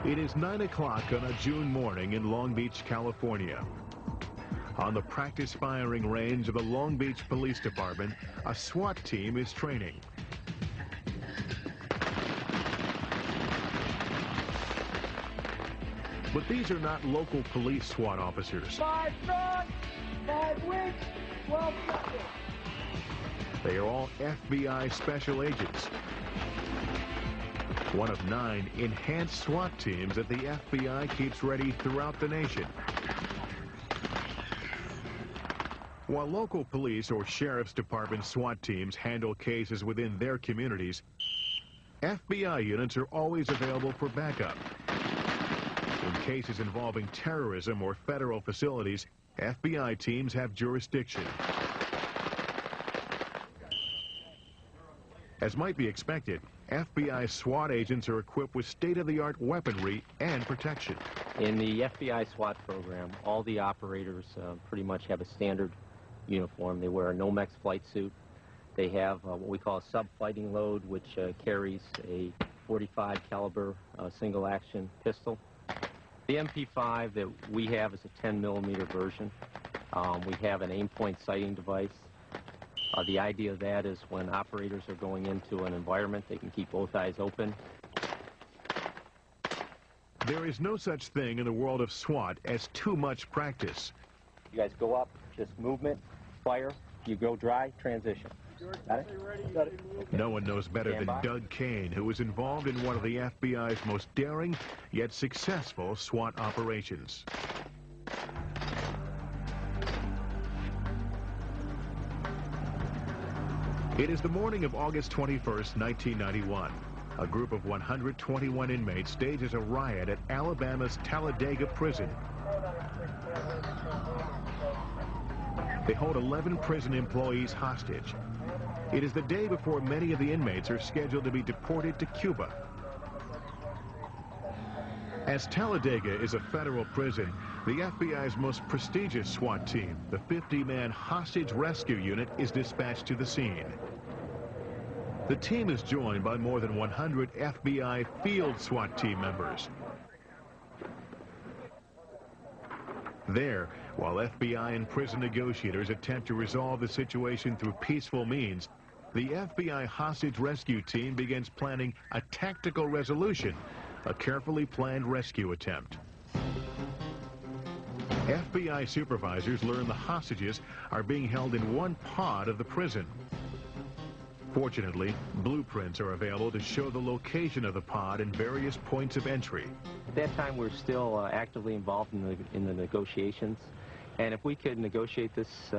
It is 9 o'clock on a June morning in Long Beach, California. On the practice firing range of the Long Beach Police Department, a SWAT team is training. But these are not local police SWAT officers. 5 front, 5 wings, 12 seconds. They are all FBI special agents. One of 9 enhanced SWAT teams that the FBI keeps ready throughout the nation. While local police or sheriff's department SWAT teams handle cases within their communities, FBI units are always available for backup. In cases involving terrorism or federal facilities, FBI teams have jurisdiction. As might be expected, FBI SWAT agents are equipped with state-of-the-art weaponry and protection. In the FBI SWAT program, all the operators pretty much have a standard uniform. They wear a Nomex flight suit. They have what we call a sub-fighting load, which carries a .45 caliber single-action pistol. The MP5 that we have is a 10mm version. We have an aim point sighting device. The idea of that is when operators are going into an environment, they can keep both eyes open. There is no such thing in the world of SWAT as too much practice. You guys go up, just movement, fire, you go dry, transition. Got it? Got it. Okay. No one knows better than Doug Kane, who was involved in one of the FBI's most daring yet successful SWAT operations. It is the morning of August 21st, 1991. A group of 121 inmates stages a riot at Alabama's Talladega prison. They hold 11 prison employees hostage. It is the day before many of the inmates are scheduled to be deported to Cuba. As Talladega is a federal prison, the FBI's most prestigious SWAT team, the 50-man hostage rescue unit, is dispatched to the scene. The team is joined by more than 100 FBI field SWAT team members. There, while FBI and prison negotiators attempt to resolve the situation through peaceful means, the FBI hostage rescue team begins planning a tactical resolution, a carefully planned rescue attempt. FBI supervisors learn the hostages are being held in one pod of the prison. Fortunately, blueprints are available to show the location of the pod and various points of entry. At that time, we're still actively involved in the negotiations, and if we could negotiate this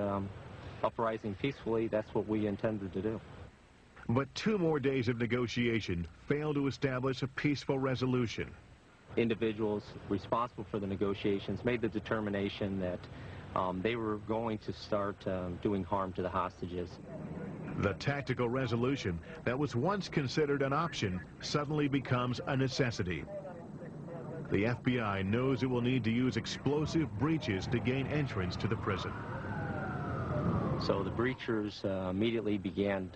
uprising peacefully, that's what we intended to do. But 2 more days of negotiation failed to establish a peaceful resolution. Individuals responsible for the negotiations made the determination that they were going to start doing harm to the hostages. The tactical resolution that was once considered an option suddenly becomes a necessity. The FBI knows it will need to use explosive breaches to gain entrance to the prison. So the breachers immediately began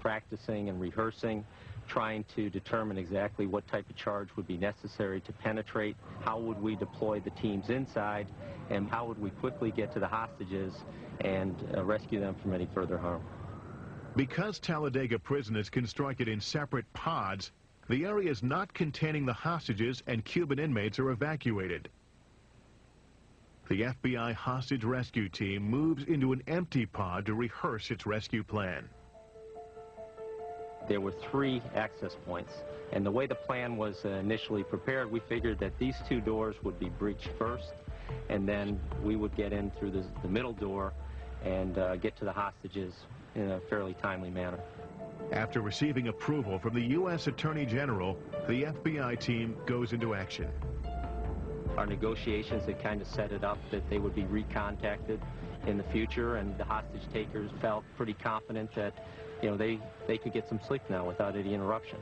practicing and rehearsing, trying to determine exactly what type of charge would be necessary to penetrate, how would we deploy the teams inside, and how would we quickly get to the hostages and rescue them from any further harm. Because Talladega Prison is constructed in separate pods, the areas not containing the hostages and Cuban inmates are evacuated. The FBI hostage rescue team moves into an empty pod to rehearse its rescue plan. There were 3 access points, and the way the plan was initially prepared, we figured that these 2 doors would be breached first, and then we would get in through the middle door and get to the hostages in a fairly timely manner. After receiving approval from the U.S. Attorney General, the FBI team goes into action. Our negotiations had kind of set it up that they would be recontacted in the future, and the hostage takers felt pretty confident that, you know, they could get some sleep now without any interruption.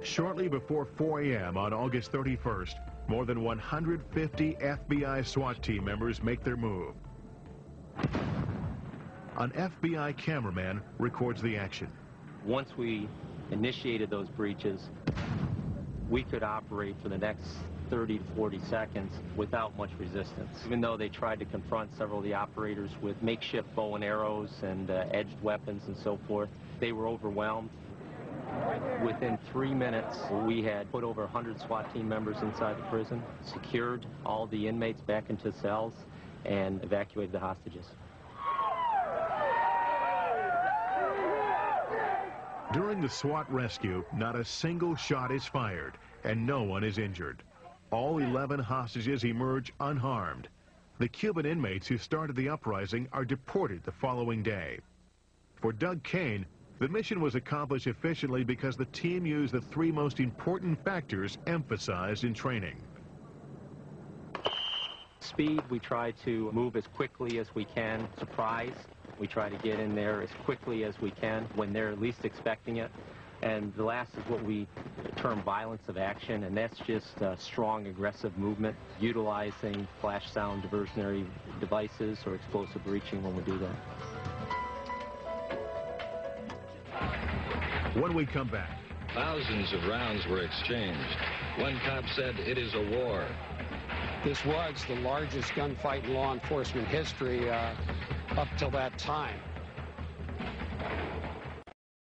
Shortly before 4 a.m. on August 31st, more than 150 FBI SWAT team members make their move. An FBI cameraman records the action. Once we initiated those breaches, we could operate for the next 30 to 40 seconds without much resistance. Even though they tried to confront several of the operators with makeshift bow and arrows and edged weapons and so forth, they were overwhelmed. Within 3 minutes, we had put over 100 SWAT team members inside the prison, secured all the inmates back into cells, and evacuated the hostages. During the SWAT rescue, not a single shot is fired, and no one is injured. All 11 hostages emerge unharmed. The Cuban inmates who started the uprising are deported the following day. For Doug Kane, the mission was accomplished efficiently because the team used the 3 most important factors emphasized in training. Speed, we try to move as quickly as we can. Surprise, we try to get in there as quickly as we can when they're least expecting it. And the last is what we term violence of action, and that's just strong, aggressive movement, utilizing flash sound diversionary devices or explosive breaching when we do that. When we come back, thousands of rounds were exchanged. One cop said it is a war. This was the largest gunfight in law enforcement history up till that time.